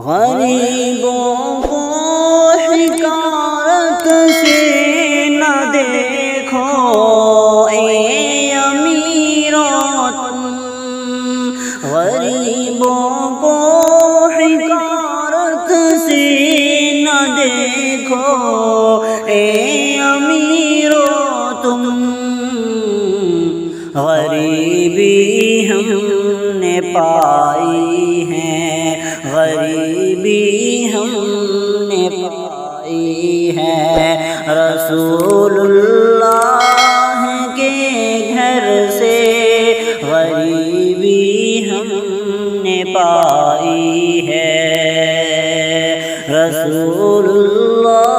غریبوں کو حقارت سے نہ دیکھو اے امیروں تم، غریبوں کو حقارت سے نہ دیکھو اے امیروں تم، غریبی ہم نے پائی ہے، غریبی ہم نے پائی ہے، رسول اللہ کے گھر سے غریبی ہم نے پائی ہے، رسول اللہ